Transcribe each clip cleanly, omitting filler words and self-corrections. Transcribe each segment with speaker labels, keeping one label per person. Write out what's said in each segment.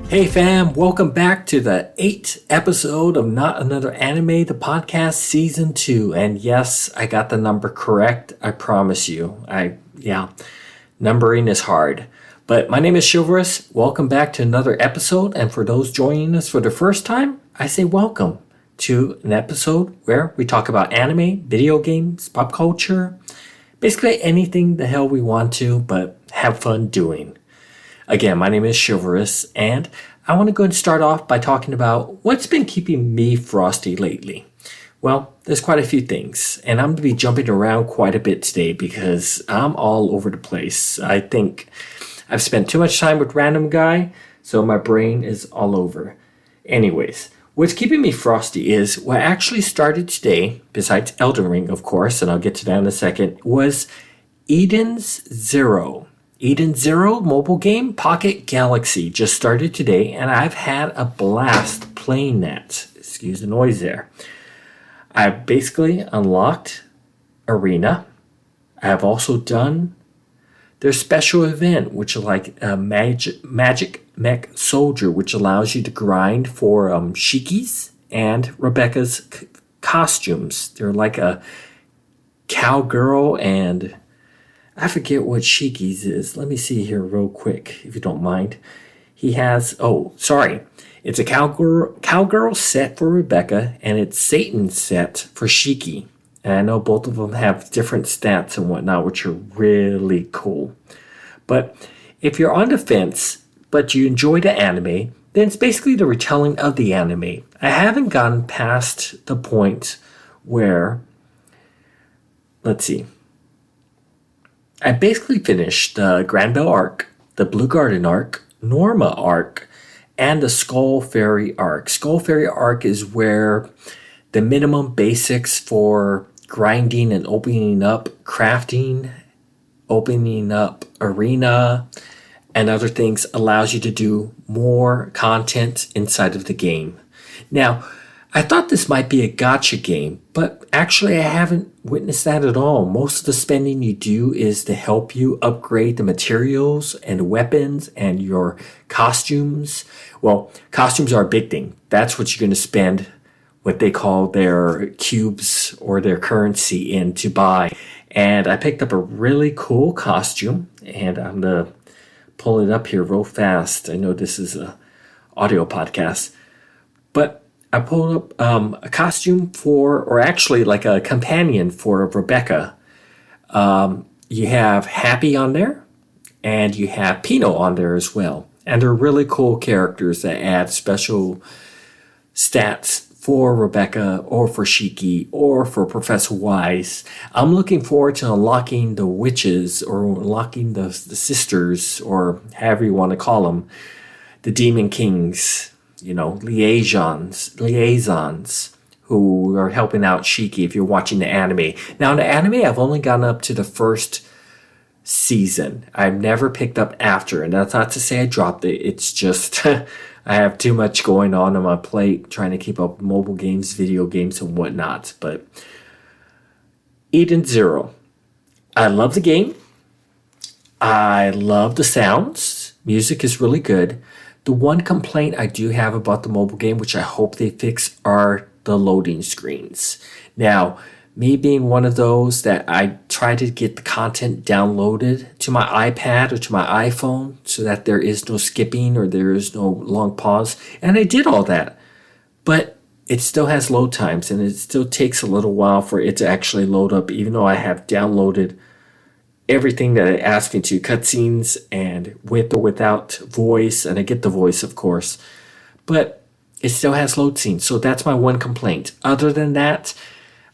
Speaker 1: Hey fam, welcome back to the 8th episode of Not Another Anime, the podcast season 2. And yes, I got the number correct, I promise you. Numbering is hard. But my name is Chivalrous. Welcome back to another episode. And for those joining us for the first time, I say welcome to an episode where we talk about anime, video games, pop culture, basically anything the hell we want to, but have fun doing. Again, my name is Chivalrous, and I want to go and start off by talking about what's been keeping me frosty lately. Well, there's quite a few things, and I'm going to be jumping around quite a bit today because I'm all over the place. I think I've spent too much time with Random Guy, so my brain is all over. Anyways, what's keeping me frosty is what actually started today, besides Elden Ring, of course, and I'll get to that in a second, was Eden's Zero. Eden's Zero mobile game Pocket Galaxy just started today, and I've had a blast playing that. Excuse the noise there. I've basically unlocked Arena. I have also done their special event, which is like a Magic Mech Soldier, which allows you to grind for Shiki's and Rebecca's costumes. They're like a cowgirl and I forget what Shiki's is. Let me see here real quick, if you don't mind. He has, it's a cowgirl set for Rebecca, and it's Satan's set for Shiki. And I know both of them have different stats and whatnot, which are really cool. But if you're on the fence, but you enjoy the anime, then it's basically the retelling of the anime. I haven't gotten past the point where, let's see. I basically finished the Granville arc, the Blue Garden arc, Norma arc, and the Skull Fairy arc. Skull Fairy arc is where the minimum basics for grinding and opening up crafting, opening up arena, and other things allows you to do more content inside of the game. Now, I thought this might be a gacha game, but actually I haven't witnessed that at all. Most of the spending you do is to help you upgrade the materials and weapons and your costumes. Well, costumes are a big thing. That's what you're going to spend what they call their cubes or their currency in to buy. And I picked up a really cool costume, and I'm going to pull it up here real fast. I know this is an audio podcast, but I pulled up a costume or actually like a companion for Rebecca. You have Happy on there, and you have Pino on there as well. And they're really cool characters that add special stats for Rebecca or for Shiki or for Professor Wise. I'm looking forward to unlocking the witches or unlocking the sisters or however you want to call them, the Demon Kings. Liaisons who are helping out Shiki if you're watching the anime. Now, in the anime, I've only gotten up to the first season. I've never picked up after, and that's not to say I dropped it. It's just I have too much going on my plate trying to keep up with mobile games, video games, and whatnot. But Eden Zero. I love the game. I love the sounds. Music is really good. The one complaint I do have about the mobile game, which I hope they fix, are the loading screens. Now, me being one of those that I try to get the content downloaded to my iPad or to my iPhone so that there is no skipping or there is no long pause. And I did all that. But it still has load times, and it still takes a little while for it to actually load up, even though I have downloaded everything that it asked me to, cutscenes and with or without voice, and I get the voice, of course, but it still has load scenes, so that's my one complaint. Other than that,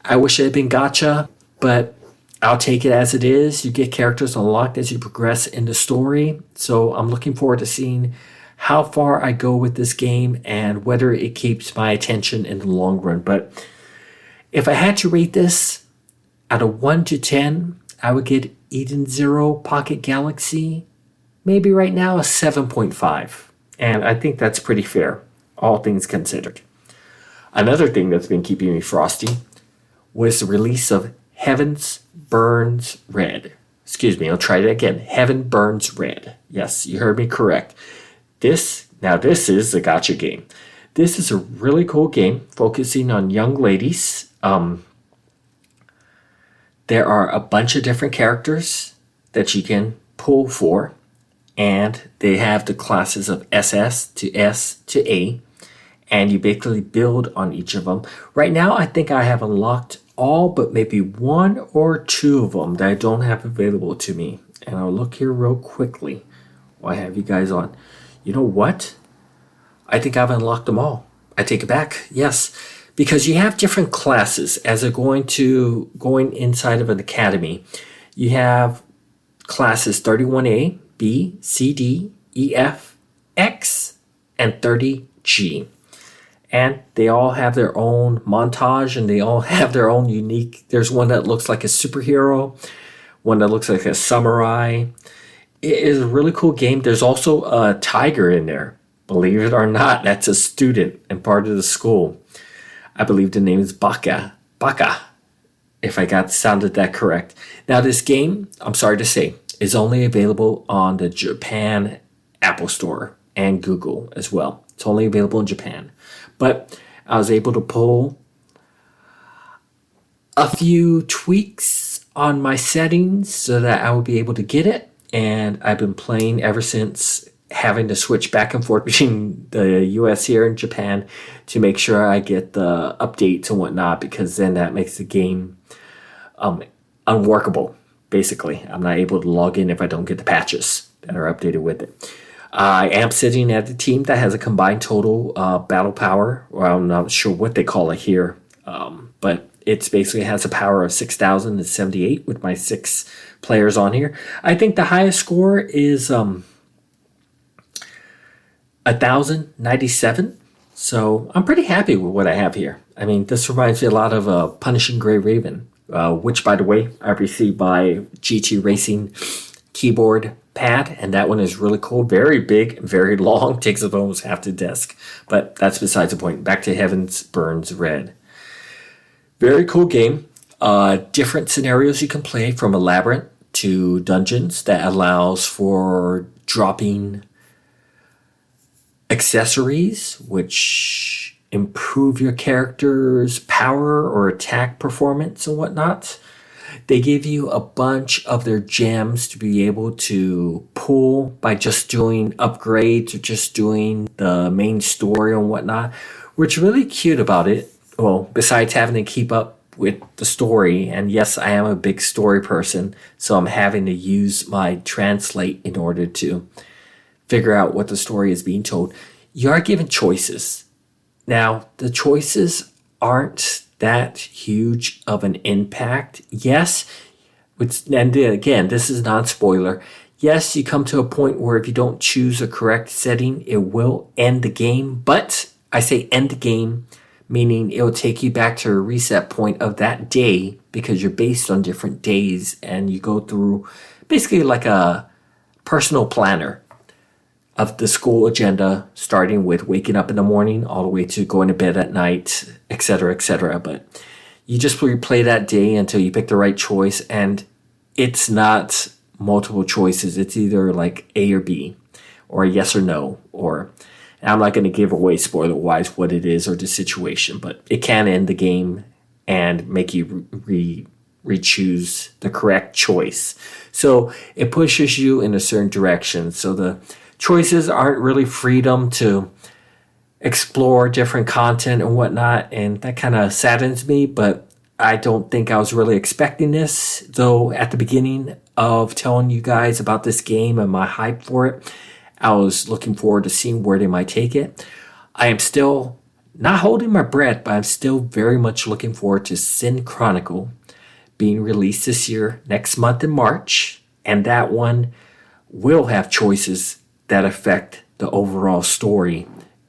Speaker 1: I wish it had been gacha, but I'll take it as it is. You get characters unlocked as you progress in the story, so I'm looking forward to seeing how far I go with this game and whether it keeps my attention in the long run. But if I had to rate this out of 1 to 10, I would get Eden Zero Pocket Galaxy, maybe right now a 7.5. And I think that's pretty fair, all things considered. Another thing that's been keeping me frosty was the release of Heavens Burns Red. Excuse me, I'll try that again. Heaven Burns Red. Yes, you heard me correct. This Now, this is a gotcha game. This is a really cool game focusing on young ladies. There are a bunch of different characters that you can pull for, and they have the classes of SS to S to A, and you basically build on each of them. Right now, I think I have unlocked all but maybe one or two of them that I don't have available to me. And I'll look here real quickly while I have you guys on. You know what? I think I've unlocked them all. I take it back. Yes. Because you have different classes as they're going inside of an academy. You have classes 31A, B, C, D, E, F, X, and 30G. And they all have their own montage, and they all have their own unique. There's one that looks like a superhero, one that looks like a samurai. It is a really cool game. There's also a tiger in there. Believe it or not, that's a student and part of the school. I believe the name is Baka, if I sounded that correct. Now, this game, I'm sorry to say, is only available on the Japan Apple Store and Google as well. It's only available in Japan. But I was able to pull a few tweaks on my settings so that I would be able to get it. And I've been playing ever since, having to switch back and forth between the US here and Japan to make sure I get the updates and whatnot, because then that makes the game unworkable, basically. I'm not able to log in if I don't get the patches that are updated with it. I am sitting at a team that has a combined total battle power. Well, I'm not sure what they call it here, but it basically has a power of 6,078 with my 6 players on here. I think the highest score is 1,097. So I'm pretty happy with what I have here. I mean, this reminds me a lot of Punishing Gray Raven, which, by the way, I received by GT Racing keyboard pad, and that one is really cool. Very big, very long, takes up almost half the desk. But that's besides the point. Back to Heavens Burns Red. Very cool game. Different scenarios you can play, from a labyrinth to dungeons, that allows for dropping accessories which improve your character's power or attack performance and whatnot. They give you a bunch of their gems to be able to pull by just doing upgrades or just doing the main story and whatnot. What's really cute about it, well, besides having to keep up with the story, and yes, I am a big story person, so I'm having to use my translate in order to figure out what the story is being told. You are given choices. Now, the choices aren't that huge of an impact. Yes, and again, this is non-spoiler. Yes, you come to a point where if you don't choose a correct setting, it will end the game. But I say end the game, meaning it will take you back to a reset point of that day, because you're based on different days, and you go through basically like a personal planner of the school agenda, starting with waking up in the morning all the way to going to bed at night, etc., etc. But you just replay that day until you pick the right choice, and it's not multiple choices. It's either like A or B, or a yes or no, or I'm not going to give away spoiler-wise what it is or the situation, but it can end the game and make you re-choose the correct choice. So it pushes you in a certain direction. So the choices aren't really freedom to explore different content and whatnot, and that kind of saddens me, but I don't think I was really expecting this, though at the beginning of telling you guys about this game and my hype for it, I was looking forward to seeing where they might take it. I am still not holding my breath, but I'm still very much looking forward to Sin Chronicle being released this year, next month in March, and that one will have choices that affect the overall story.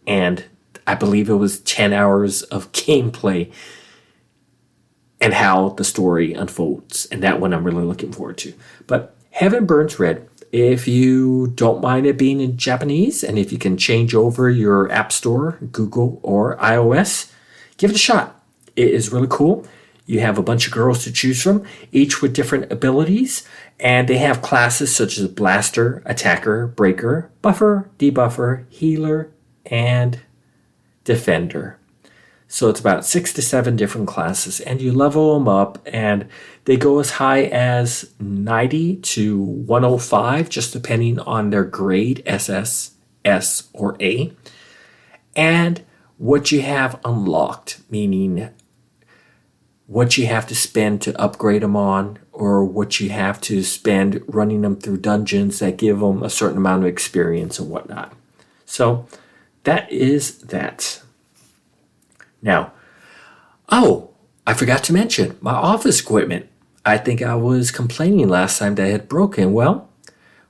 Speaker 1: And I believe it was 10 hours of gameplay and how the story unfolds. And that one I'm really looking forward to. But Heaven Burns Red, if you don't mind it being in Japanese, and if you can change over your App Store, Google or iOS, give it a shot. It is really cool. You have a bunch of girls to choose from, each with different abilities, and they have classes such as Blaster, Attacker, Breaker, Buffer, Debuffer, Healer, and Defender. So it's about 6 to 7 different classes, and you level them up, and they go as high as 90 to 105, just depending on their grade, SS, S, or A, and what you have unlocked, meaning what you have to spend to upgrade them on, or what you have to spend running them through dungeons that give them a certain amount of experience and whatnot. So that is that. Now, I forgot to mention my office equipment. I think I was complaining last time that it had broken. Well,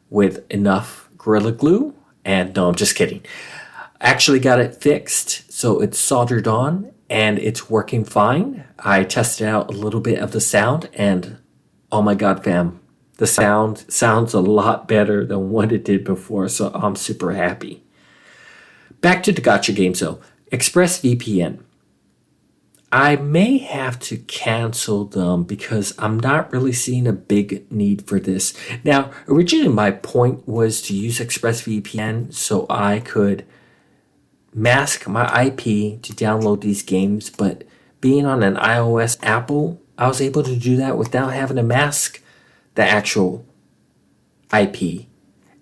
Speaker 1: with enough Gorilla Glue, and no, I'm just kidding. I actually got it fixed, so it's soldered on, and it's working fine. I tested out a little bit of the sound, and oh my God, fam, the sound sounds a lot better than what it did before, so I'm super happy. Back to the gacha games, though. ExpressVPN. I may have to cancel them because I'm not really seeing a big need for this. Now, originally my point was to use ExpressVPN so I could mask my IP to download these games, but being on an iOS Apple, I was able to do that without having to mask the actual IP.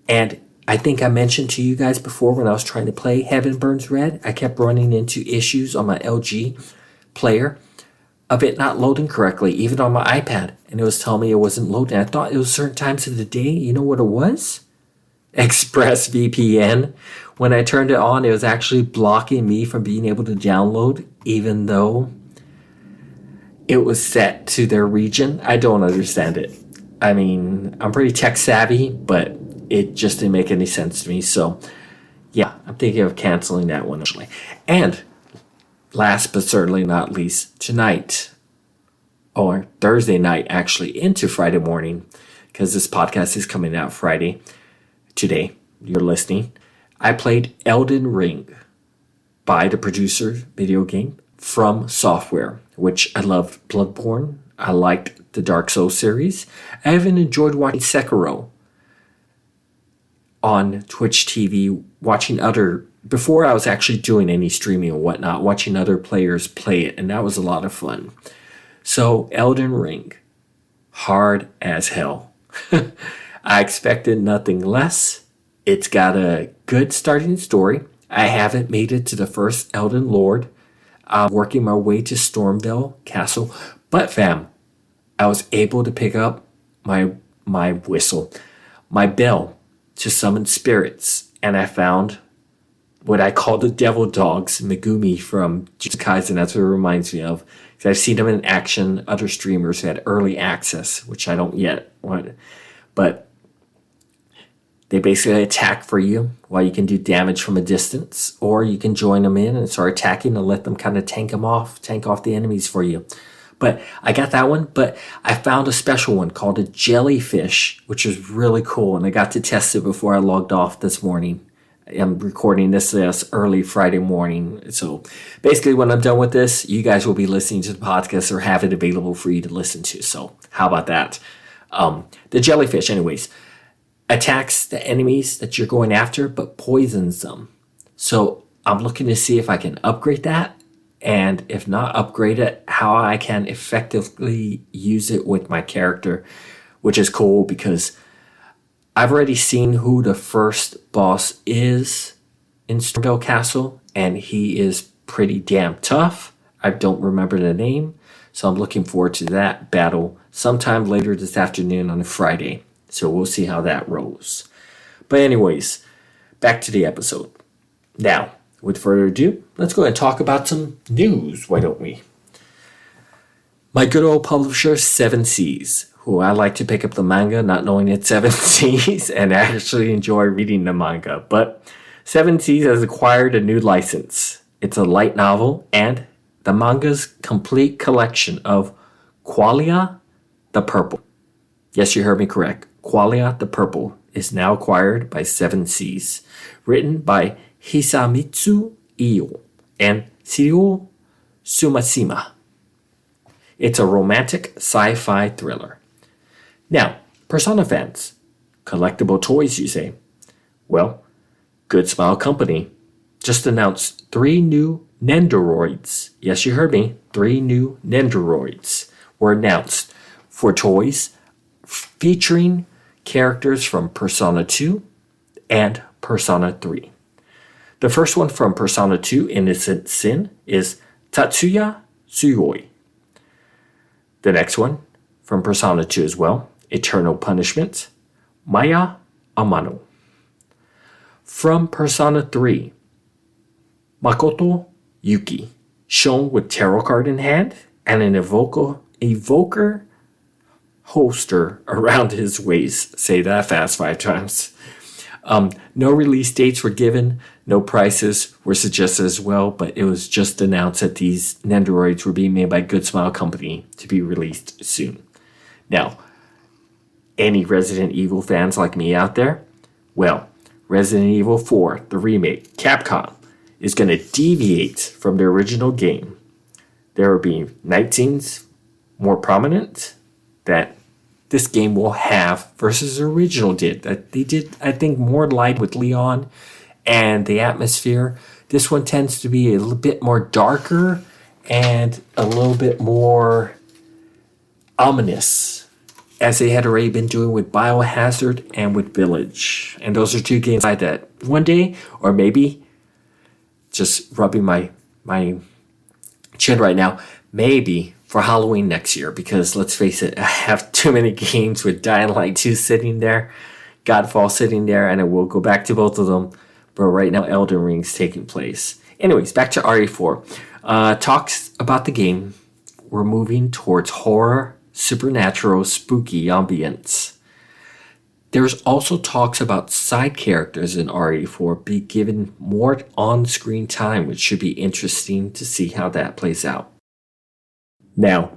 Speaker 1: And I think I mentioned to you guys before when I was trying to play Heaven Burns Red, I kept running into issues on my LG player of it not loading correctly, even on my iPad, and it was telling me it wasn't loading. I thought it was certain times of the day. You know what it was? ExpressVPN. When I turned it on, it was actually blocking me from being able to download, even though it was set to their region. I don't understand it. I mean, I'm pretty tech savvy, but it just didn't make any sense to me. So yeah, I'm thinking of canceling that one actually. And last but certainly not least, tonight, or Thursday night actually, into Friday morning, because this podcast is coming out Friday, today, you're listening, I played Elden Ring by the producer video game From Software, which I loved Bloodborne. I liked the Dark Souls series. I even enjoyed watching Sekiro on Twitch TV, watching other, before I was actually doing any streaming or whatnot, watching other players play it, and that was a lot of fun. So, Elden Ring, hard as hell. I expected nothing less. It's got a good starting story. I haven't made it to the first Elden Lord. I'm working my way to Stormvale Castle, but fam, I was able to pick up my bell, to summon spirits, and I found what I call the devil dogs, Megumi from Jujutsu Kaisen. That's what it reminds me of. Because I've seen them in action. Other streamers who had early access, which I don't yet want. But they basically attack for you while you can do damage from a distance. Or you can join them in and start attacking and let them kind of tank off the enemies for you. But I got that one, but I found a special one called a jellyfish, which is really cool, and I got to test it before I logged off this morning. I'm recording this early Friday morning, so basically when I'm done with this, you guys will be listening to the podcast or have it available for you to listen to, so how about that? The jellyfish, anyways, attacks the enemies that you're going after, but poisons them. So I'm looking to see if I can upgrade that, and if not upgrade it, how I can effectively use it with my character, which is cool because I've already seen who the first boss is in Stormvale Castle, and he is pretty damn tough. I don't remember the name, so I'm looking forward to that battle sometime later this afternoon on a Friday. So we'll see how that rolls. But anyways, back to the episode. Now, with further ado, let's go ahead and talk about some news, why don't we? My good old publisher, 7 Seas, who I like to pick up the manga not knowing it's 7 Seas and actually enjoy reading the manga. But 7 Seas has acquired a new license. It's a light novel and the manga's complete collection of Qualia the Purple. Yes, you heard me correct. Qualia the Purple is now acquired by 7 Seas. Written by Hisamitsu Iyo and Shiryo Sumasima. It's a romantic sci-fi thriller. Now, Persona fans, collectible toys, you say? Well, Good Smile Company just announced 3 new Nendoroids. Yes, you heard me. 3 new Nendoroids were announced for toys featuring characters from Persona 2 and Persona 3. The first one from Persona 2, Innocent Sin, is Tatsuya Sugoi. The next one from Persona 2 as well, Eternal Punishment, Maya Amano. From Persona 3, Makoto Yuki, shown with tarot card in hand and an evoker holster around his waist. Say that fast 5 times. No release dates were given, no prices were suggested as well, but it was just announced that these Nendoroids were being made by Good Smile Company to be released soon. Now, any Resident Evil fans like me out there? Well, Resident Evil 4, the remake, Capcom, is going to deviate from the original game. There will be night scenes more prominent that this game will have versus the original did. That they did, I think, more light with Leon and the atmosphere. This one tends to be a little bit more darker and a little bit more ominous, as they had already been doing with Biohazard and with Village. And those are 2 games like that one day, or maybe just rubbing my chin right now, maybe for Halloween next year, because let's face it, I have too many games with Dying Light 2 sitting there, Godfall sitting there, and I will go back to both of them. But right now, Elden Ring's taking place. Anyways, back to RE4. Talks about the game. We're moving towards horror, supernatural, spooky ambience. There's also talks about side characters in RE4 be given more on-screen time, which should be interesting to see how that plays out. Now,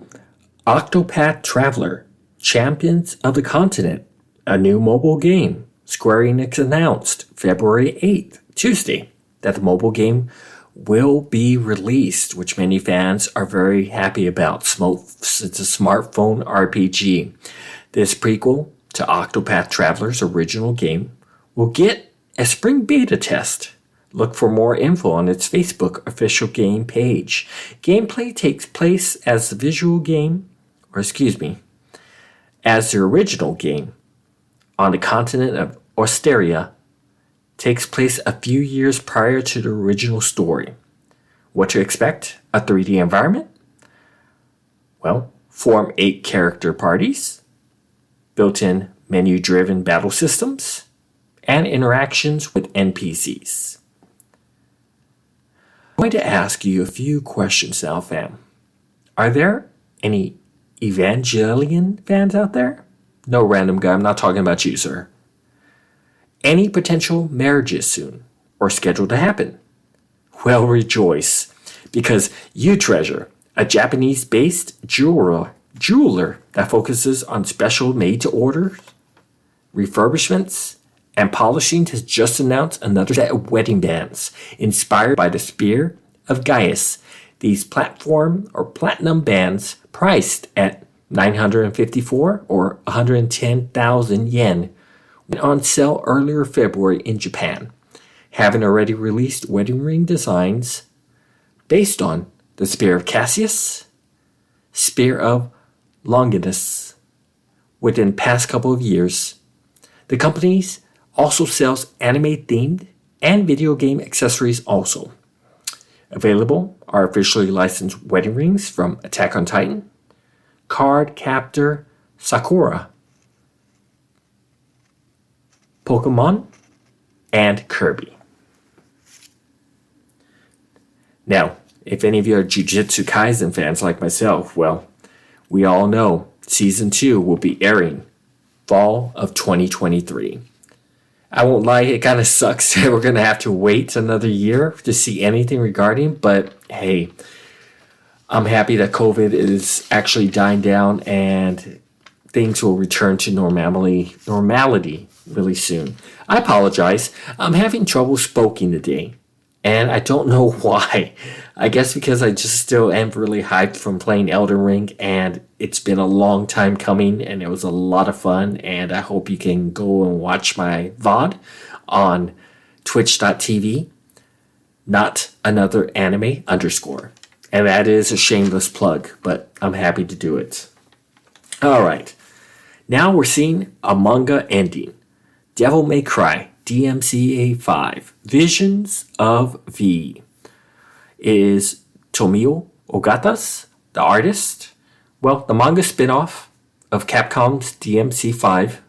Speaker 1: Octopath Traveler, Champions of the Continent, a new mobile game. Square Enix announced February 8th, Tuesday, that the mobile game will be released, which many fans are very happy about. It's a smartphone RPG. This prequel to Octopath Traveler's original game will get a spring beta test. Look for more info on its Facebook official game page. Gameplay takes place as the as the original game on the continent of Osteria, takes place a few years prior to the original story. What to expect? A 3D environment? Well, form 8 character parties, built-in menu-driven battle systems, and interactions with NPCs. I'm going to ask you a few questions now, fam. Are there any Evangelion fans out there? No, random guy, I'm not talking about you, sir. Any potential marriages soon, or scheduled to happen? Well, rejoice, because you treasure a Japanese-based jeweler that focuses on special made-to-order refurbishments and polishing has just announced another set of wedding bands inspired by the Spear of Gaius. These platform or platinum bands priced at 954 or 110,000 yen went on sale earlier February in Japan, having already released wedding ring designs based on the Spear of Cassius, Spear of Longinus. Within the past couple of years, the company also sells anime-themed and video game accessories also. Available are officially licensed wedding rings from Attack on Titan, Card Captor Sakura, Pokemon, and Kirby. Now, if any of you are Jujutsu Kaisen fans like myself, well, we all know Season 2 will be airing fall of 2023. I won't lie, it kind of sucks that we're going to have to wait another year to see anything regarding, but hey, I'm happy that COVID is actually dying down and things will return to normality really soon. I apologize. I'm having trouble speaking today, And I don't know why. I guess because I just still am really hyped from playing Elden Ring, and it's been a long time coming, and it was a lot of fun. And I hope you can go and watch my VOD on twitch.tv, not another anime underscore. And that is a shameless plug, but I'm happy to do it. All right. Now we're seeing a manga ending. Devil May Cry, DMCA 5, Visions of V. Is Tomio Ogata's the artist? Well, the manga spin-off of Capcom's DMC5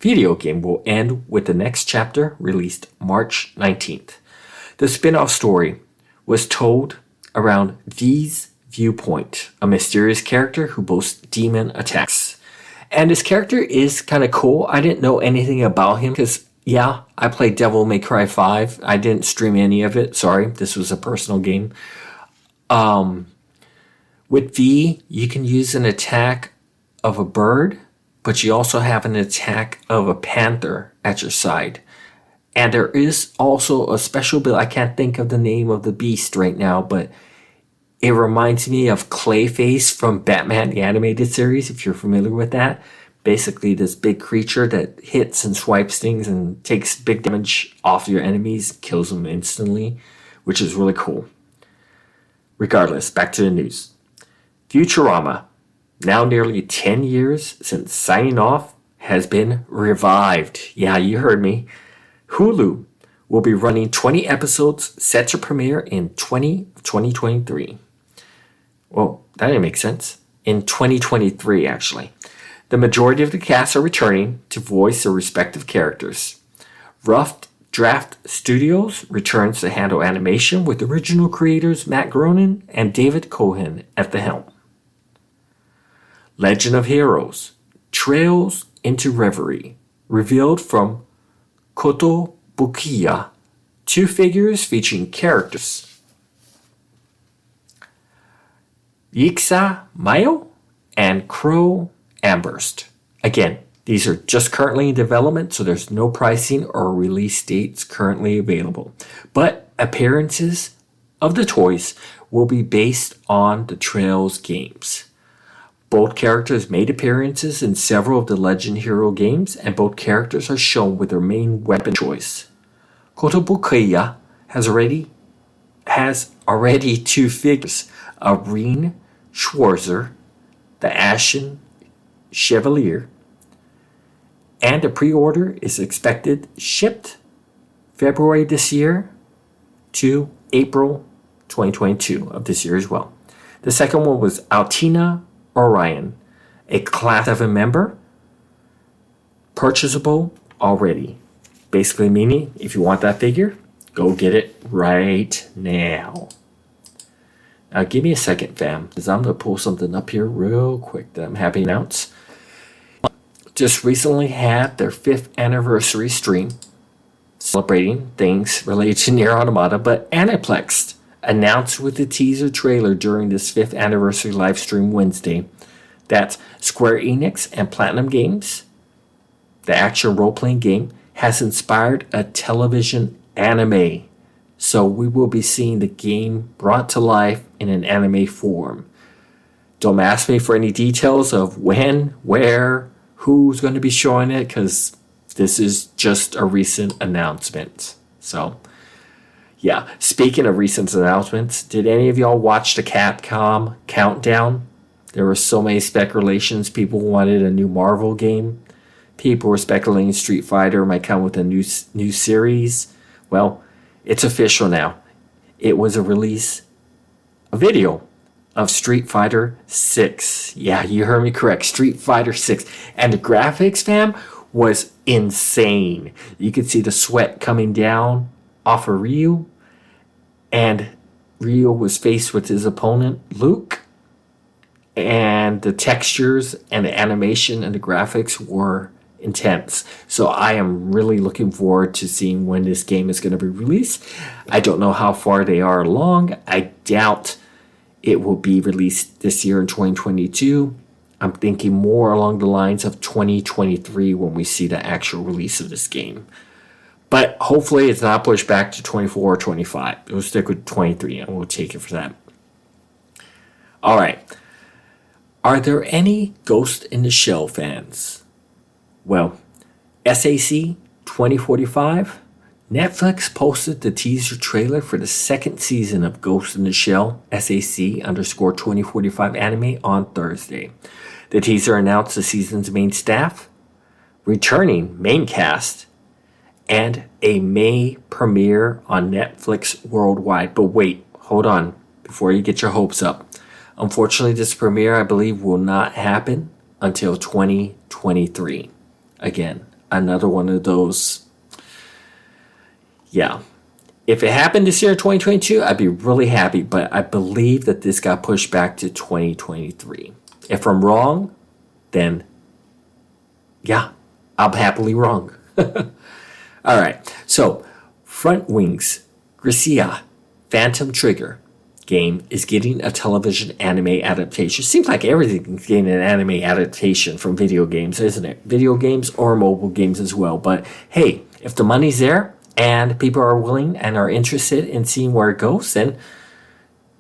Speaker 1: video game will end with the next chapter released March 19th. The spin-off story was told around V's viewpoint, a mysterious character who boasts demon attacks. And this character is kind of cool. I didn't know anything about him because, yeah, I played Devil May Cry 5. I didn't stream any of it. Sorry, this was a personal game. With V, you can use an attack of a bird, but you also have an attack of a panther at your side. And there is also a special build. I can't think of the name of the beast right now, but it reminds me of Clayface from Batman the Animated Series, if you're familiar with that. Basically, this big creature that hits and swipes things and takes big damage off your enemies, kills them instantly, which is really cool. Regardless, back to the news. Futurama, now nearly 10 years since signing off, has been revived. Yeah, you heard me. Hulu will be running 20 episodes set to premiere in 2023. Well, that didn't make sense. In 2023, actually. The majority of the cast are returning to voice their respective characters. Rough Draft Studios returns to handle animation with original creators Matt Groening and David Cohen at the helm. Legend of Heroes, Trails into Reverie, revealed from Kotobukiya, 2 figures featuring characters Yixa Mayo and Crow Amherst. Again, these are just currently in development, so there's no pricing or release dates currently available. But appearances of the toys will be based on the Trails games. Both characters made appearances in several of the Legend Hero games, and both characters are shown with their main weapon choice. Kotobukiya has already 2 figures of Reen Schwarzer, the Ashen Chevalier, and the pre-order is expected shipped February this year to April 2022 of this year as well. The second one was Altina Orion, a Class 7 member, purchasable already. Basically meaning, if you want that figure, go get it right now. Now give me a second, fam, because I'm going to pull something up here real quick that I'm happy to announce. Just recently had their 5th anniversary stream celebrating things related to Nier Automata, but Aniplex announced with the teaser trailer during this 5th anniversary live stream Wednesday that Square Enix and Platinum Games, the action role-playing game, has inspired a television anime. So we will be seeing the game brought to life in an anime form. Don't ask me for any details of when, where, who's going to be showing it, because this is just a recent announcement. So, yeah. Speaking of recent announcements, did any of y'all watch the Capcom countdown? There were so many speculations. People wanted a new Marvel game. People were speculating Street Fighter might come with a new series. Well, it's official now. It was a video of Street Fighter 6. Yeah, you heard me correct. Street Fighter 6. And the graphics, fam, was insane. You could see the sweat coming down off of Ryu. And Ryu was faced with his opponent, Luke. And the textures and the animation and the graphics were intense. So I am really looking forward to seeing when this game is going to be released. I don't know how far they are along. I doubt it will be released this year in 2022. I'm thinking more along the lines of 2023 when we see the actual release of this game. But hopefully it's not pushed back to 24 or 25. We'll stick with 23 and we'll take it for that. All right. Are there any Ghost in the Shell fans? Well, SAC 2045, Netflix posted the teaser trailer for the second season of Ghost in the Shell SAC underscore 2045 anime on Thursday. The teaser announced the season's main staff, returning main cast, and a May premiere on Netflix worldwide. But wait, hold on, before you get your hopes up. Unfortunately, this premiere, I believe, will not happen until 2023. Again, another one of those. Yeah. If it happened this year, 2022, I'd be really happy. But I believe that this got pushed back to 2023. If I'm wrong, then, yeah, I'm happily wrong. All right. So, Front Wings, Grisea, Phantom Trigger game is getting a television anime adaptation. Seems like everything's getting an anime adaptation from video games, isn't it? Video games or mobile games as well. But hey, if the money's there and people are willing and are interested in seeing where it goes, then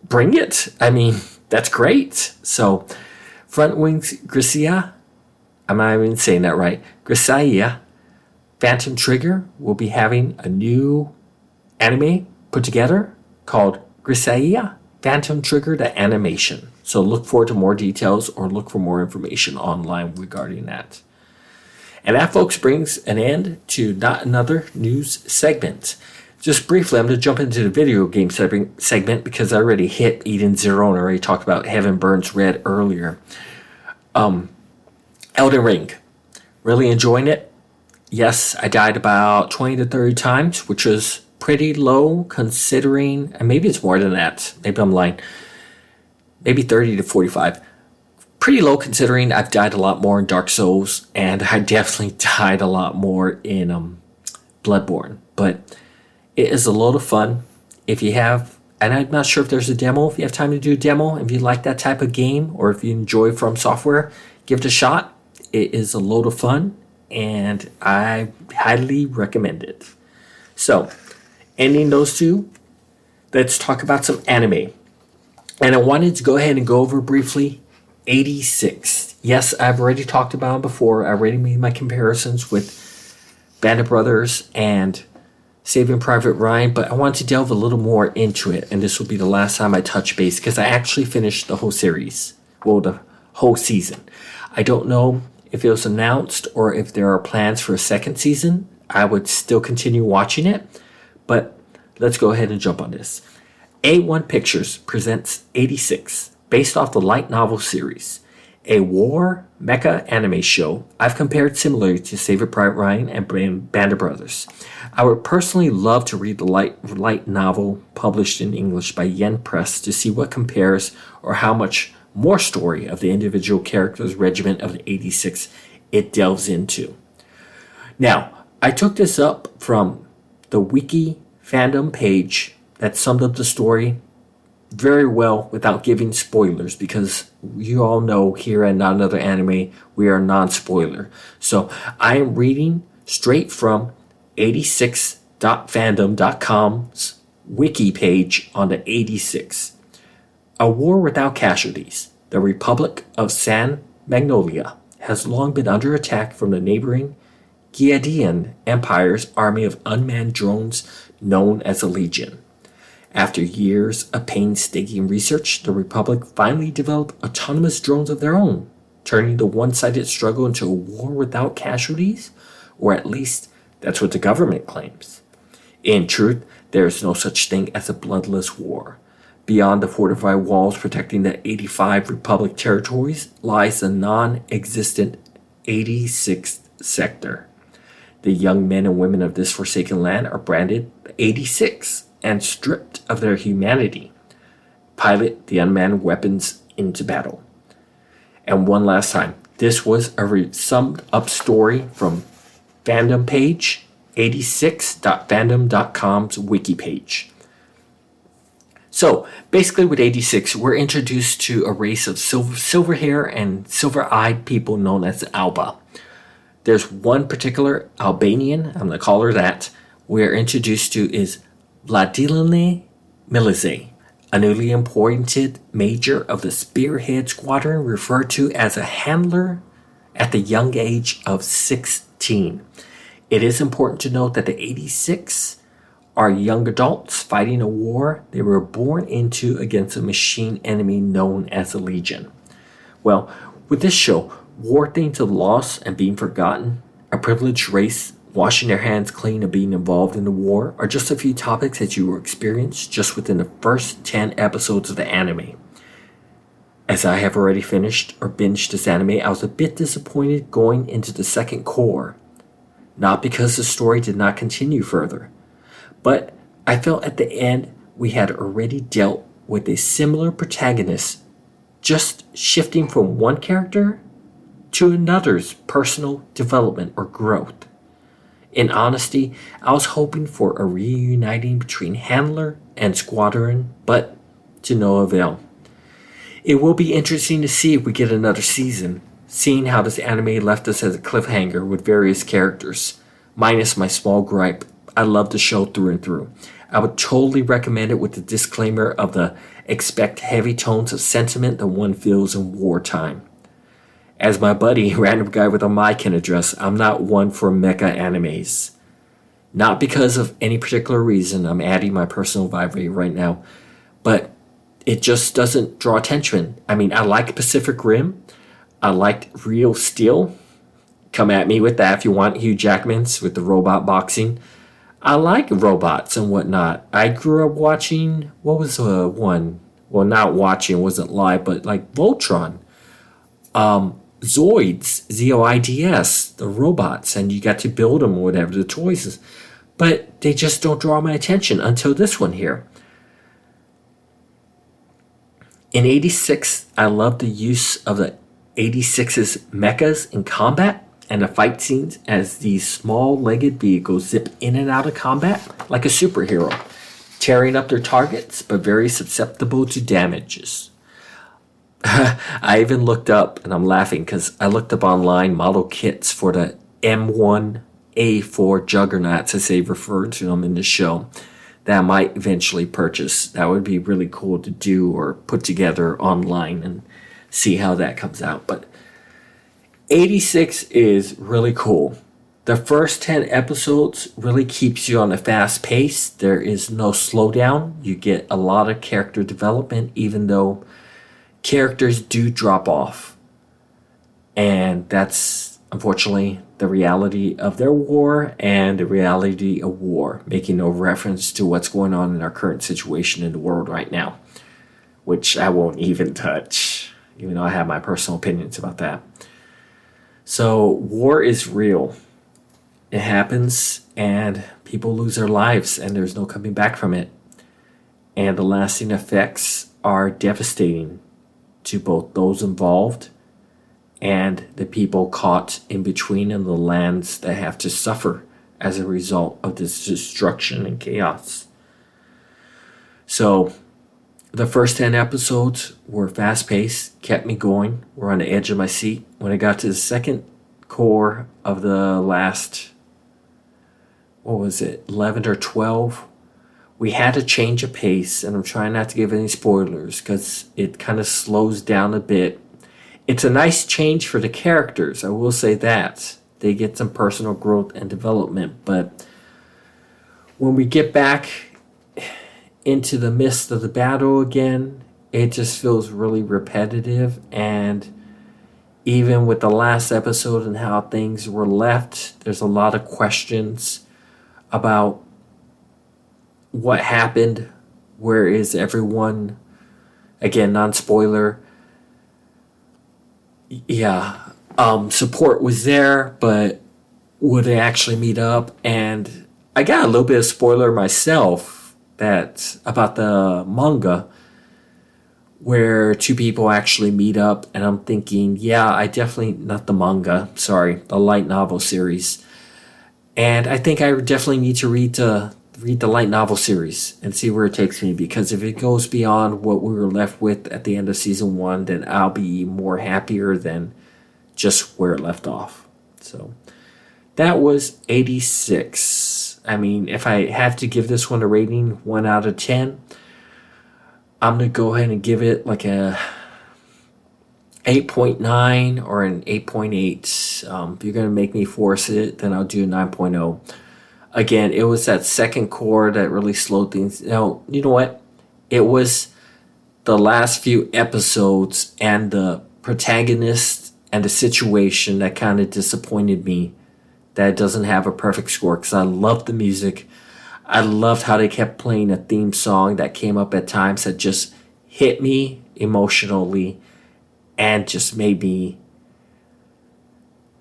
Speaker 1: bring it. I mean, that's great. So, Front Wings Grisea, I'm not even saying that right. Grisea, Phantom Trigger will be having a new anime put together called Grisea Phantom Trigger the Animation. So look forward to more details or look for more information online regarding that. And that, folks, brings an end to Not Another News segment. Just briefly, I'm going to jump into the video game segment because I already hit Eden Zero and I already talked about Heaven Burns Red earlier. Elden Ring. Really enjoying it. Yes, I died about 20 to 30 times, which was pretty low considering, and maybe it's more than that. Maybe I'm lying. Maybe 30 to 45. Pretty low considering I've died a lot more in Dark Souls, and I definitely died a lot more in Bloodborne. But it is a load of fun. If you have, and I'm not sure if there's a demo, if you have time to do a demo, if you like that type of game, or if you enjoy From Software, give it a shot. It is a load of fun, and I highly recommend it. So, ending those two, let's talk about some anime. And I wanted to go ahead and go over briefly 86. Yes, I've already talked about it before. I already made my comparisons with Band of Brothers and Saving Private Ryan, but I want to delve a little more into it, and this will be the last time I touch base because I actually finished the whole series, well, the whole season. I don't know if it was announced or if there are plans for a second season. I would still continue watching it, but let's go ahead and jump on this. A1 Pictures presents 86, based off the light novel series, a war mecha anime show I've compared similarly to Saving Private Ryan and Band of Brothers. I would personally love to read the light novel published in English by Yen Press to see what compares or how much more story of the individual characters' regiment of the 86 it delves into. Now, I took this up from the wiki fandom page that summed up the story very well without giving spoilers because you all know here at Not Another Anime we are non-spoiler. So I am reading straight from 86.fandom.com's wiki page on the 86. A war without casualties. The Republic of San Magnolia has long been under attack from the neighboring Giadian Empire's army of unmanned drones known as the Legion. After years of painstaking research, the Republic finally developed autonomous drones of their own, turning the one-sided struggle into a war without casualties, or at least that's what the government claims. In truth, there is no such thing as a bloodless war. Beyond the fortified walls protecting the 85 Republic territories lies the non-existent 86th sector. The young men and women of this forsaken land are branded 86 and stripped of their humanity. Pilot the unmanned weapons into battle. And one last time, this was a summed up story from fandom page, 86.fandom.com's wiki page. So, basically with 86, we're introduced to a race of silver hair and silver-eyed people known as Alba. There's one particular Albanian, I'm going to call her that, we are introduced to is Vladimir Milice, a newly appointed major of the Spearhead Squadron, referred to as a handler at the young age of 16. It is important to note that the 86 are young adults fighting a war they were born into against a machine enemy known as the Legion. Well, with this show, war themes of loss and being forgotten, a privileged race washing their hands clean of being involved in the war are just a few topics that you will experience just within the first 10 episodes of the anime. As I have already finished or binged this anime, I was a bit disappointed going into the second core. Not because the story did not continue further, but I felt at the end we had already dealt with a similar protagonist, just shifting from one character to another's personal development or growth. In honesty, I was hoping for a reuniting between Handler and Squadron, but to no avail. It will be interesting to see if we get another season, seeing how this anime left us as a cliffhanger with various characters. Minus my small gripe, I love the show through and through. I would totally recommend it with the disclaimer of the expect heavy tones of sentiment that one feels in wartime. As my buddy, random guy with a mic can address, I'm not one for mecha animes. Not because of any particular reason, I'm adding my personal vibe right now, but it just doesn't draw attention. I mean, I like Pacific Rim. I liked Real Steel. Come at me with that if you want, Hugh Jackman's with the robot boxing. I like robots and whatnot. I grew up watching, what was the one? Well, not watching, it wasn't live, but like Voltron. Zoids, Z-O-I-D-S, the robots, and you got to build them or whatever, the toys. But they just don't draw my attention until this one here. In 86, I love the use of the 86's mechas in combat and the fight scenes as these small-legged vehicles zip in and out of combat like a superhero, tearing up their targets but very susceptible to damages. I even looked up, and I'm laughing because I looked up online model kits for the M1A4 juggernauts, as they refer to them in the show, that I might eventually purchase. That would be really cool to do or put together online and see how that comes out. But 86 is really cool. The first 10 episodes really keeps you on a fast pace. There is no slowdown. You get a lot of character development, even though characters do drop off. And that's unfortunately the reality of their war and the reality of war, making no reference to what's going on in our current situation in the world right now, which I won't even touch, even though I have my personal opinions about that. So war is real. It happens and people lose their lives and there's no coming back from it. And the lasting effects are devastating to both those involved and the people caught in between in the lands that have to suffer as a result of this destruction and chaos. So the first 10 episodes were fast-paced, kept me going, were on the edge of my seat. When I got to the second core of the last, 11 or 12, we had a change of pace, and I'm trying not to give any spoilers because it kind of slows down a bit. It's a nice change for the characters, I will say that. They get some personal growth and development, but when we get back into the midst of the battle again, it just feels really repetitive. And even with the last episode and how things were left, there's a lot of questions about what happened, where is everyone, again, non-spoiler. Support was there, but would they actually meet up? And I got a little bit of spoiler myself that about the manga where two people actually meet up, and I'm thinking, not the manga, sorry, the light novel series. And I think I definitely need to read the light novel series and see where it takes me, because if it goes beyond what we were left with at the end of season 1, then I'll be more happier than just where it left off. So that was 86. I mean, if I have to give this one a rating, 1 out of 10, I'm going to go ahead and give it like a 8.9 or an 8.8. If you're going to make me force it, then I'll do a 9.0. Again, it was that second core that really slowed things. Now, you know what? It was the last few episodes and the protagonist and the situation that kind of disappointed me that it doesn't have a perfect score, because I loved the music. I loved how they kept playing a theme song that came up at times that just hit me emotionally and just made me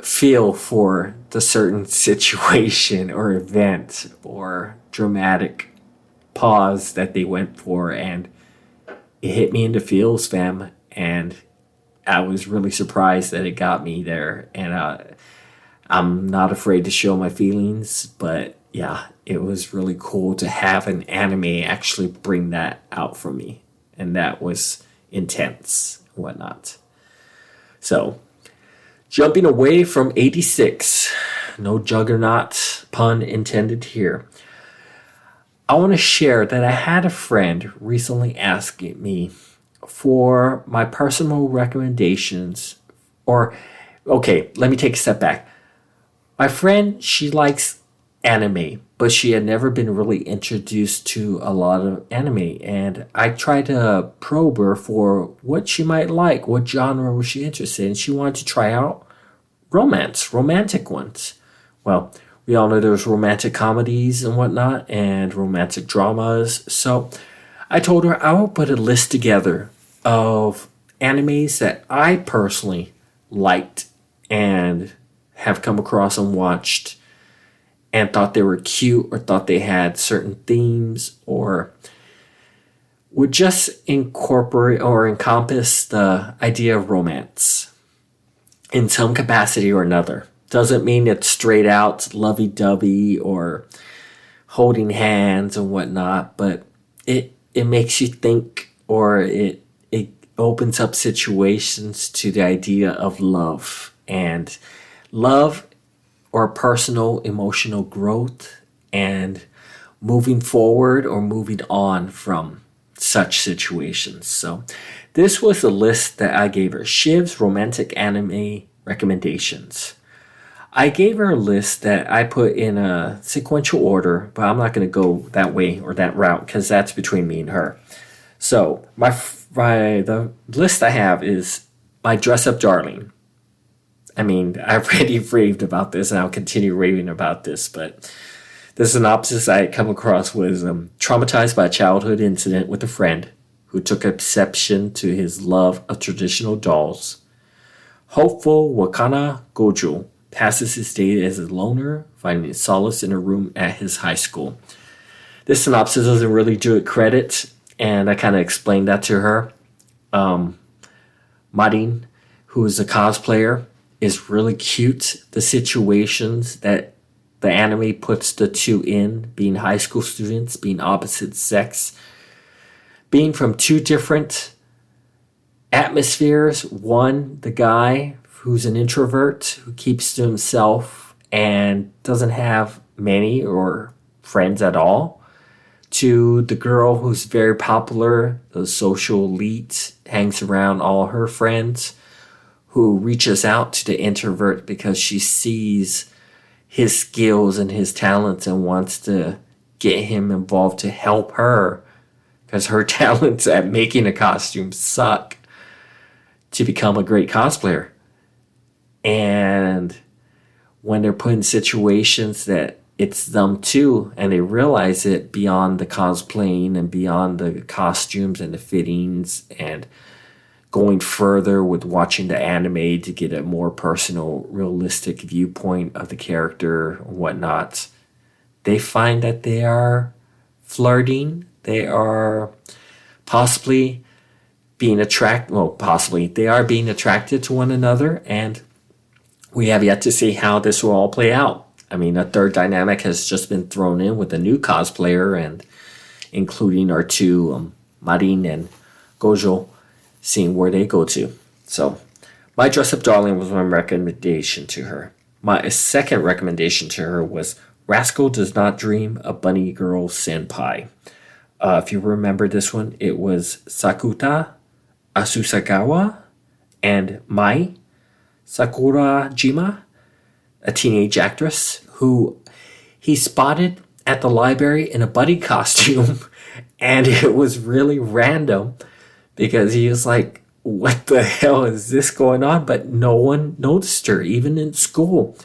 Speaker 1: feel for the certain situation or event or dramatic pause that they went for, and it hit me in the feels, fam. And I was really surprised that it got me there, and I'm not afraid to show my feelings, but yeah, it was really cool to have an anime actually bring that out from me, and that was intense and whatnot. So, jumping away from 86, no juggernaut pun intended here, I want to share that I had a friend recently asking me for my personal recommendations, okay, let me take a step back. My friend, she likes anime, but she had never been really introduced to a lot of anime, and I tried to probe her for what she might like, what genre was she interested in. She wanted to try out romantic ones. Well, we all know there's romantic comedies and whatnot, and romantic dramas, so I told her I will put a list together of animes that I personally liked and have come across and watched and thought they were cute or thought they had certain themes or would just incorporate or encompass the idea of romance in some capacity or another. Doesn't mean it's straight out lovey-dovey or holding hands and whatnot, but it makes you think, or it opens up situations to the idea of love and love or personal emotional growth and moving forward or moving on from such situations. So this was a list that I gave her. Shiv's romantic anime recommendations. I gave her a list that I put in a sequential order, but I'm not going to go that way or that route because that's between me and her. So the list I have is My Dress Up Darling. I mean, I've already raved about this and I'll continue raving about this, but the synopsis I had come across was traumatized by a childhood incident with a friend who took exception to his love of traditional dolls. Hopeful Wakana Gojo passes his day as a loner, finding solace in a room at his high school. This synopsis doesn't really do it credit, and I kind of explained that to her. Marin, who is a cosplayer, is really cute. The situations that the anime puts the two in, being high school students, being opposite sex, being from two different atmospheres. One, the guy who's an introvert who keeps to himself and doesn't have many or friends at all, to the girl who's very popular, the social elite, hangs around all her friends, who reaches out to the introvert because she sees his skills and his talents and wants to get him involved to help her because her talents at making a costume suck, to become a great cosplayer. And when they're put in situations that it's them too, and they realize it beyond the cosplaying and beyond the costumes and the fittings and going further with watching the anime to get a more personal, realistic viewpoint of the character and whatnot, they find that they are flirting. They are possibly being they are being attracted to one another, and we have yet to see how this will all play out. I mean, a third dynamic has just been thrown in with a new cosplayer, and including our two, Marin and Gojo, seeing where they go to. So, My Dress Up Darling was my recommendation to her. My second recommendation to her was Rascal Does Not Dream of Bunny Girl Senpai. If you remember this one, it was Sakuta Asusagawa and Mai Sakurajima, a teenage actress who he spotted at the library in a bunny costume. And it was really random because he was like, what the hell is this going on? But no one noticed her, even in school.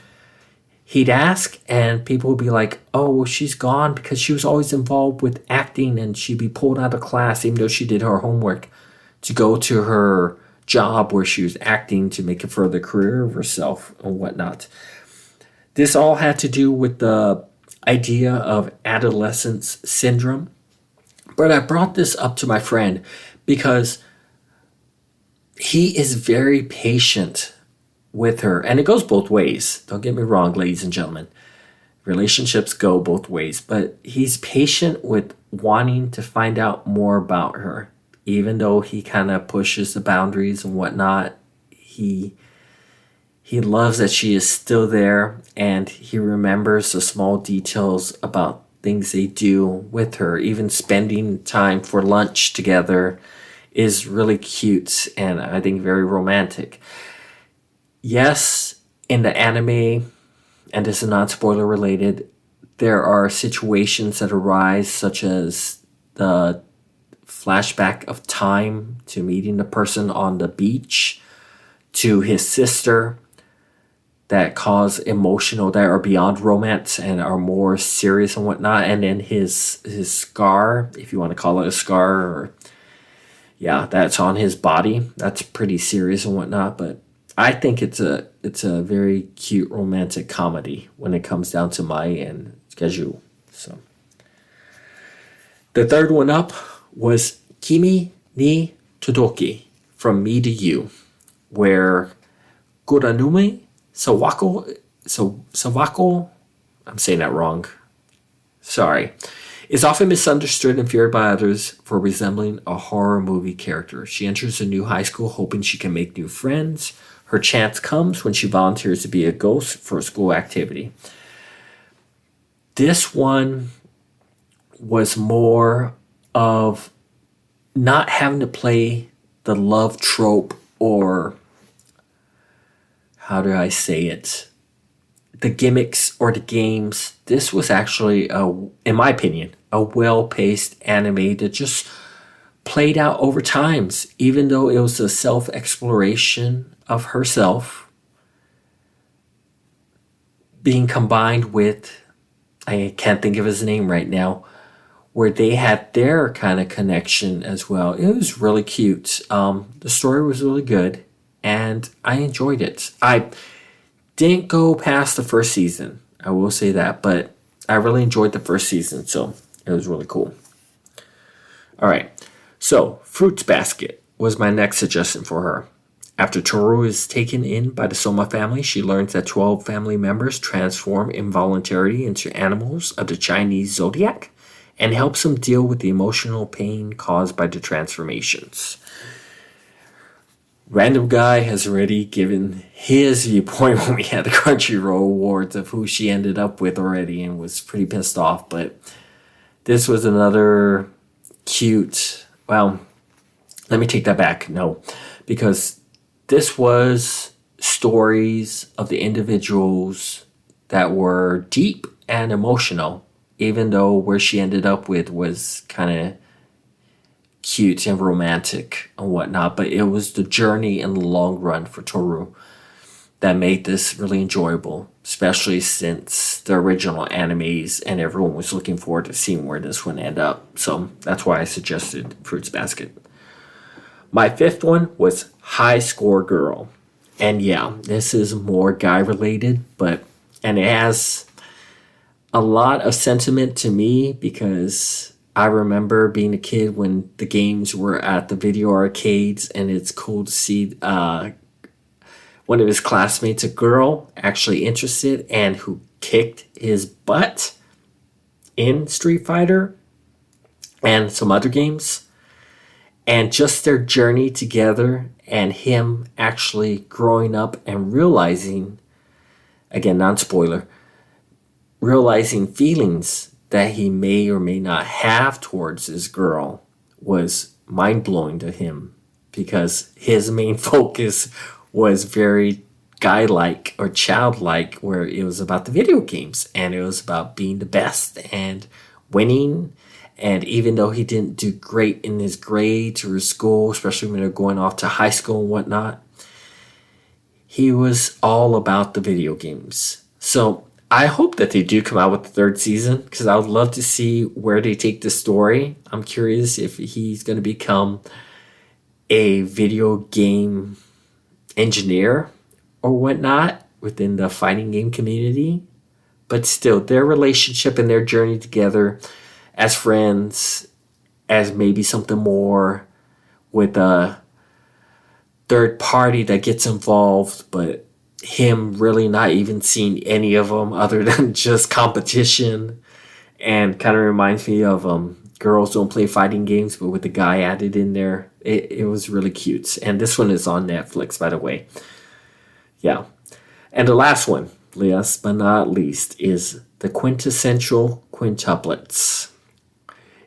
Speaker 1: He'd ask and people would be like, oh, well, she's gone because she was always involved with acting, and she'd be pulled out of class even though she did her homework to go to her job where she was acting to make a further career of herself and whatnot. This all had to do with the idea of adolescence syndrome. But I brought this up to my friend because he is very patient with her. And it goes both ways. Don't get me wrong, ladies and gentlemen. Relationships go both ways. But he's patient with wanting to find out more about her. Even though he kind of pushes the boundaries and whatnot, he loves that she is still there. And he remembers the small details about things they do with her. Even spending time for lunch together is really cute and I think very romantic. Yes, in the anime, and this is not spoiler related, there are situations that arise such as the flashback of time to meeting the person on the beach, to his sister, that cause emotional, that are beyond romance and are more serious and whatnot. And then his scar, if you want to call it a scar, or yeah, that's on his body. That's pretty serious and whatnot. But I think it's a very cute romantic comedy when it comes down to Mai and Kaiju. So the third one up was Kimi ni Todoki, From Me to You, where Kuranumi Sawako, I'm saying that wrong, sorry, is often misunderstood and feared by others for resembling a horror movie character. She enters a new high school hoping she can make new friends. Her chance comes when she volunteers to be a ghost for a school activity. This one was more of not having to play the love trope, or how do I say it, the gimmicks or the games. This was actually, in my opinion, a well-paced anime that just played out over times, even though it was a self-exploration of herself being combined with, I can't think of his name right now, where they had their kind of connection as well. It was really cute. The story was really good, and I enjoyed it. I didn't go past the first season, I will say that, but I really enjoyed the first season, so it was really cool. All right, so Fruits Basket was my next suggestion for her. After Toru is taken in by the Soma family, she learns that 12 family members transform involuntarily into animals of the Chinese zodiac and helps them deal with the emotional pain caused by the transformations. Random Guy has already given his viewpoint when we had the Crunchyroll Awards of who she ended up with already and was pretty pissed off. But this was another cute, well, let me take that back. No, because this was stories of the individuals that were deep and emotional, even though where she ended up with was kind of cute and romantic and whatnot. But it was the journey in the long run for Toru that made this really enjoyable, especially since the original animes and everyone was looking forward to seeing where this one ended up. So that's why I suggested Fruits Basket. My fifth one was High Score Girl. And yeah, this is more guy related, and it has a lot of sentiment to me because I remember being a kid when the games were at the video arcades, and it's cool to see one of his classmates, a girl, actually interested and who kicked his butt in Street Fighter and some other games. And just their journey together and him actually growing up and realizing, again, non-spoiler, realizing feelings that he may or may not have towards his girl was mind-blowing to him, because his main focus was very guy-like or childlike, where it was about the video games and it was about being the best and winning. And even though he didn't do great in his grades or his school, especially when they're going off to high school and whatnot, he was all about the video games. So I hope that they do come out with the third season, because I would love to see where they take the story. I'm curious if he's going to become a video game engineer or whatnot within the fighting game community. But still, their relationship and their journey together as friends, as maybe something more with a third party that gets involved, but him really not even seeing any of them other than just competition. And kind of reminds me of Girls Don't Play Fighting Games, but with the guy added in there. It was really cute. And this one is on Netflix, by the way. Yeah. And the last one, last but not least, is the quintessential quintuplets.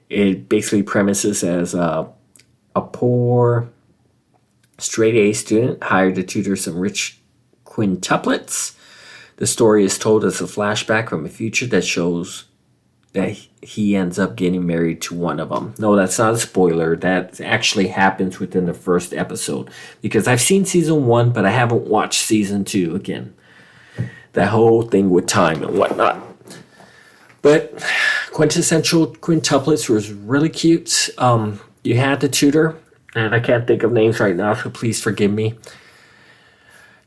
Speaker 1: It basically premises as a poor straight A student hired to tutor some rich quintuplets. The story is told as a flashback from a future that shows that he ends up getting married to one of them. No, that's not a spoiler. That actually happens within the first episode, because I've seen season 1, but I haven't watched season 2 again. That whole thing with time and whatnot. But quintessential quintuplets was really cute. You had the tutor, and I can't think of names right now, so please forgive me.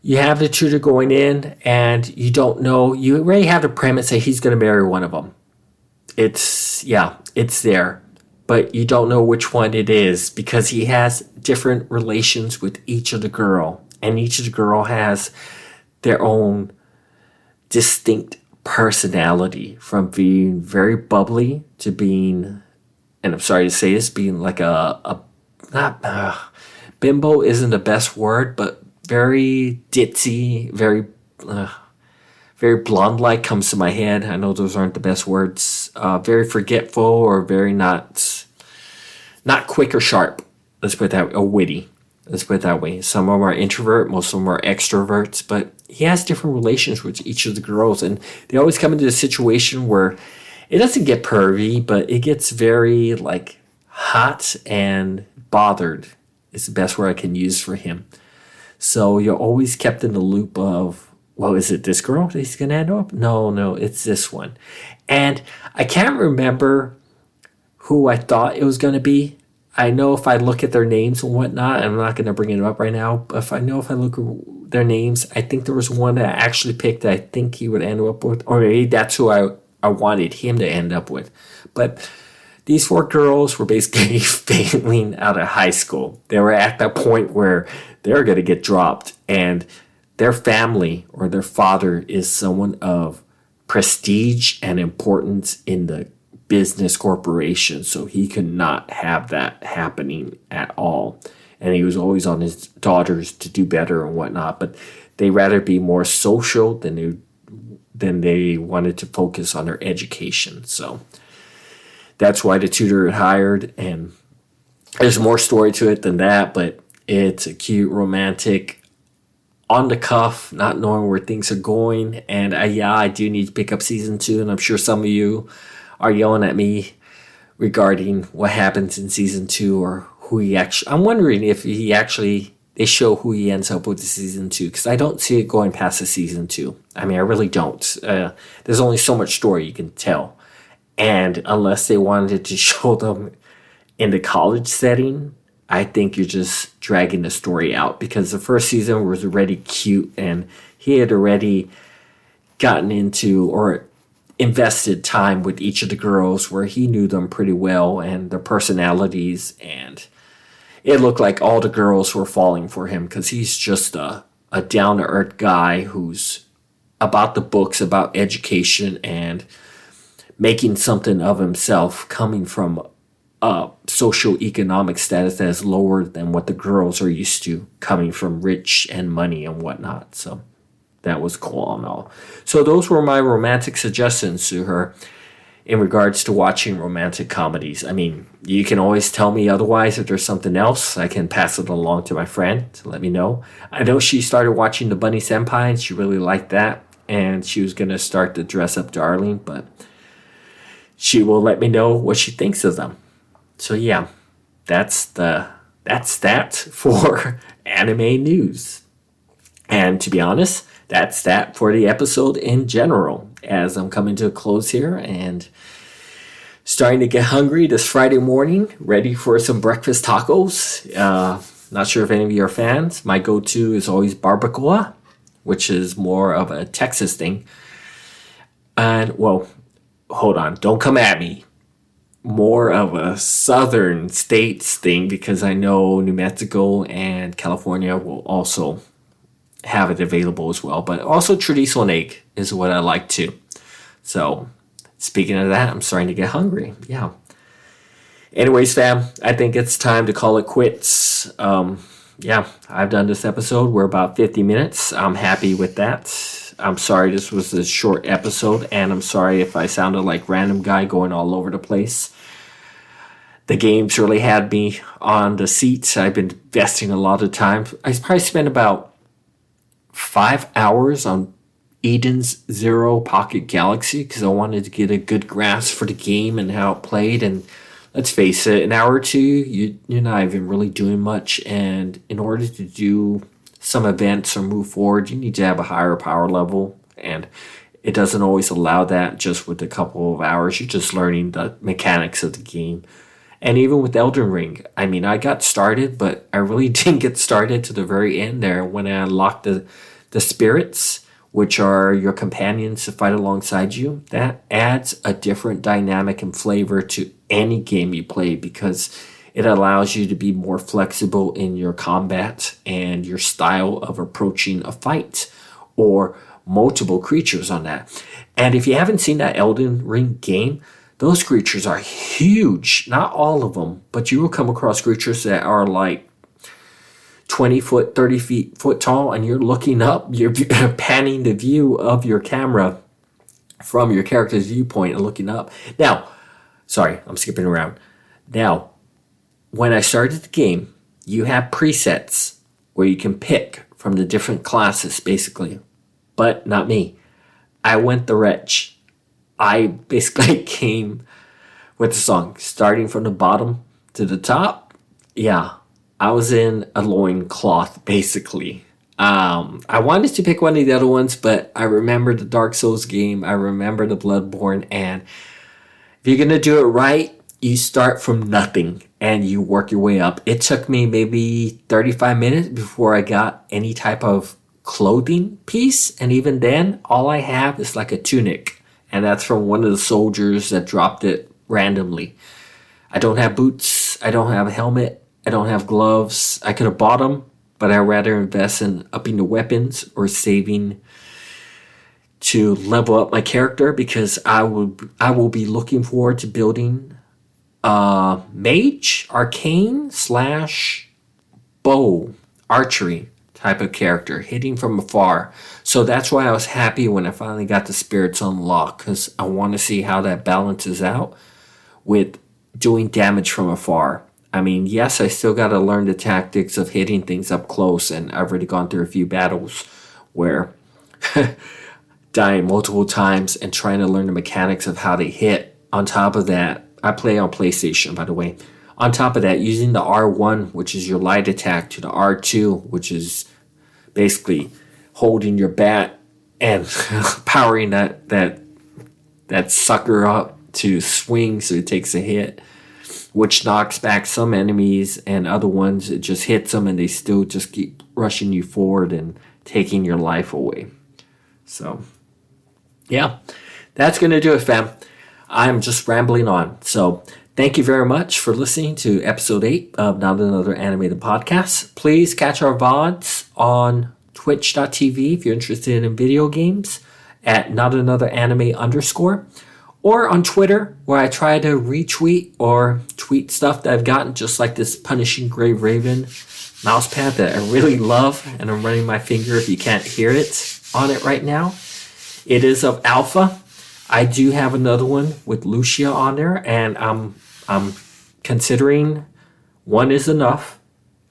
Speaker 1: You have the tutor going in, and you don't know. You already have the premise that he's going to marry one of them. It's there. But you don't know which one it is, because he has different relations with each of the girl. And each of the girl has their own distinct personality, from being very bubbly to being, and I'm sorry to say this, being like bimbo isn't the best word, but very ditzy, very blonde-like comes to my head. I know those aren't the best words. Very forgetful, or very not quick or sharp. Let's put it that way. Or witty. Let's put it that way. Some of them are introvert, most of them are extroverts, but he has different relations with each of the girls, and they always come into a situation where it doesn't get pervy, but it gets very like hot and bothered is the best word I can use for him. So you're always kept in the loop of, well, is it this girl that he's going to end up? No, it's this one. And I can't remember who I thought it was going to be. I know if I look at their names and whatnot, I'm not going to bring it up right now, but if I look at their names, I think there was one that I actually picked that I think he would end up with, or maybe that's who I wanted him to end up with. But these 4 girls were basically failing out of high school. They were at that point where they're going to get dropped, and their family or their father is someone of prestige and importance in the business corporation, so he could not have that happening at all. And he was always on his daughters to do better and whatnot, but they rather be more social than they wanted to focus on their education. So that's why the tutor had hired, and there's more story to it than that, but it's a cute, romantic, on the cuff, not knowing where things are going. And I do need to pick up season 2, and I'm sure some of you are yelling at me regarding what happens in season 2, or who he actually. I'm wondering if they show who he ends up with in season 2, because I don't see it going past the season 2. I mean, I really don't. There's only so much story you can tell, and unless they wanted to show them in the college setting, I think you're just dragging the story out, because the first season was already cute, and he had already gotten into or invested time with each of the girls where he knew them pretty well and their personalities, and it looked like all the girls were falling for him, because he's just a down-to-earth guy who's about the books, about education, and making something of himself, coming from a socioeconomic status that is lower than what the girls are used to, coming from rich and money and whatnot. So that was cool and all. So those were my romantic suggestions to her in regards to watching romantic comedies. I mean, you can always tell me otherwise if there's something else. I can pass it along to my friend to let me know. I know she started watching the Bunny Senpai and she really liked that. And she was going to start the Dress Up Darling, but she will let me know what she thinks of them. So yeah, that's that for anime news. And to be honest, that's that for the episode in general. As I'm coming to a close here and starting to get hungry this Friday morning, ready for some breakfast tacos. Not sure if any of you are fans. My go-to is always barbacoa, which is more of a Texas thing. And, well, hold on. Don't come at me. More of a southern states thing, because I know New Mexico and California will also have it available as well. But also chorizo and egg is what I like too. So speaking of that, I'm starting to get hungry. Yeah. Anyways, fam, I think it's time to call it quits. Yeah, I've done this episode. We're about 50 minutes. I'm happy with that. I'm sorry this was a short episode, and I'm sorry if I sounded like random guy going all over the place. The games really had me on the seats. I've been investing a lot of time. I probably spent about 5 hours on Eden's Zero Pocket Galaxy because I wanted to get a good grasp for the game and how it played. And let's face it, an hour or two, you're not even really doing much. And in order to do some events or move forward, you need to have a higher power level. And it doesn't always allow that just with a couple of hours. You're just learning the mechanics of the game. And even with Elden Ring, I mean, I got started, but I really didn't get started to the very end there when I unlocked the spirits, which are your companions to fight alongside you. That adds a different dynamic and flavor to any game you play because it allows you to be more flexible in your combat and your style of approaching a fight or multiple creatures on that. And if you haven't seen that Elden Ring game, those creatures are huge. Not all of them, but you will come across creatures that are like 20 foot, 30 foot tall, and you're looking up, you're panning the view of your camera from your character's viewpoint and looking up. Now, sorry, I'm skipping around. Now, when I started the game, you have presets where you can pick from the different classes, basically. But not me. I went the wretch. I basically came with the song, starting from the bottom to the top. Yeah, I was in a loincloth, basically. I wanted to pick one of the other ones, but I remember the Dark Souls game. I remember the Bloodborne. And if you're going to do it right, you start from nothing and you work your way up. It took me maybe 35 minutes before I got any type of clothing piece. And even then, all I have is like a tunic. And that's from one of the soldiers that dropped it randomly. I don't have boots. I don't have a helmet. I don't have gloves. I could have bought them, but I'd rather invest in upping the weapons or saving to level up my character because I will be looking forward to building a mage, arcane / bow, archery type of character, hitting from afar. So that's why I was happy when I finally got the spirits unlocked, because I want to see how that balances out with doing damage from afar. I mean, yes, I still got to learn the tactics of hitting things up close, and I've already gone through a few battles where dying multiple times and trying to learn the mechanics of how they hit. On top of that, I play on PlayStation, by the way. On top of that, using the R1, which is your light attack, to the R2, which is basically holding your bat and powering that sucker up to swing so it takes a hit, which knocks back some enemies, and other ones, it just hits them and they still just keep rushing you forward and taking your life away. So, yeah, that's going to do it, fam. I'm just rambling on. So, thank you very much for listening to episode 8 of Not Another Animated Podcast. Please catch our VODs on twitch.tv if you're interested in video games at notanotheranime_, or on Twitter where I try to retweet or tweet stuff that I've gotten, just like this Punishing Grave Raven mousepad that I really love, and I'm running my finger if you can't hear it on it right now. It is of alpha. I do have another one with Lucia on there, and I'm considering one is enough.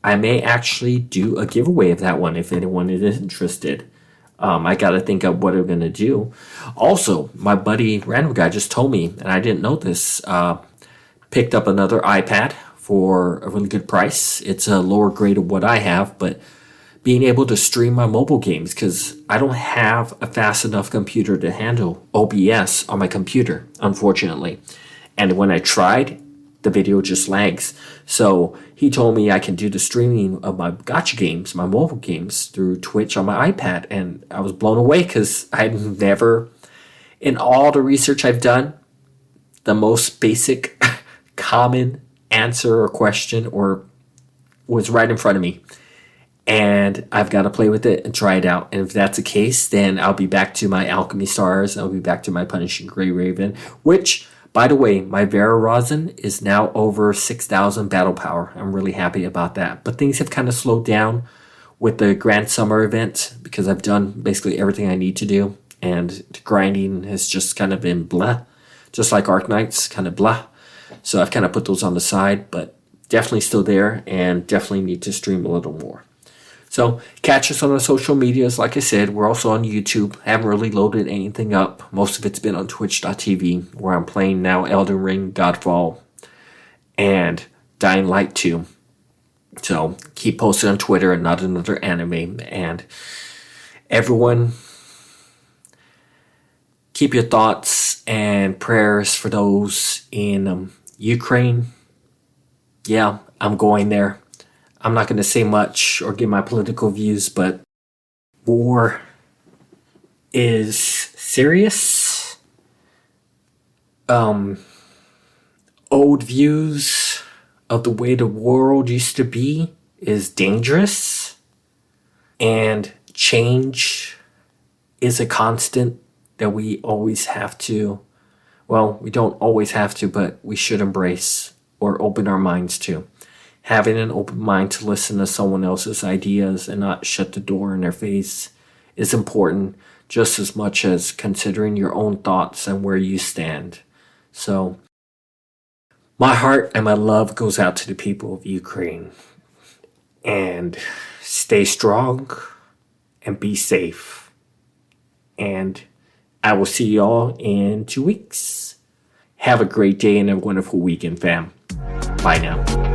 Speaker 1: I may actually do a giveaway of that one if anyone is interested. I got to think of what I'm going to do. Also, my buddy, random guy, just told me, and I didn't know this, picked up another iPad for a really good price. It's a lower grade of what I have, but being able to stream my mobile games, because I don't have a fast enough computer to handle OBS on my computer, unfortunately. And when I tried, the video just lags. So he told me I can do the streaming of my gacha games, my mobile games, through Twitch on my iPad. And I was blown away because I've never, in all the research I've done, the most basic common answer or question or was right in front of me. And I've got to play with it and try it out. And if that's the case, then I'll be back to my Alchemy Stars. I'll be back to my Punishing Grey Raven, which, by the way, my Vera Rosin is now over 6,000 battle power. I'm really happy about that. But things have kind of slowed down with the Grand Summer event because I've done basically everything I need to do. And the grinding has just kind of been blah. Just like Arc Knights, kind of blah. So I've kind of put those on the side, but definitely still there and definitely need to stream a little more. So catch us on the social medias. Like I said, we're also on YouTube. Haven't really loaded anything up. Most of it's been on twitch.tv, where I'm playing now Elden Ring, Godfall, and Dying Light 2. So keep posting on Twitter and Not Another Anime. And everyone, keep your thoughts and prayers for those in Ukraine. Yeah, I'm going there. I'm not going to say much or give my political views, but war is serious. Old views of the way the world used to be is dangerous. And change is a constant that we always have to, well, we don't always have to, but we should embrace or open our minds to. Having an open mind to listen to someone else's ideas and not shut the door in their face is important, just as much as considering your own thoughts and where you stand. So, my heart and my love goes out to the people of Ukraine. And stay strong and be safe. And I will see y'all in 2 weeks. Have a great day and a wonderful weekend, fam. Bye now.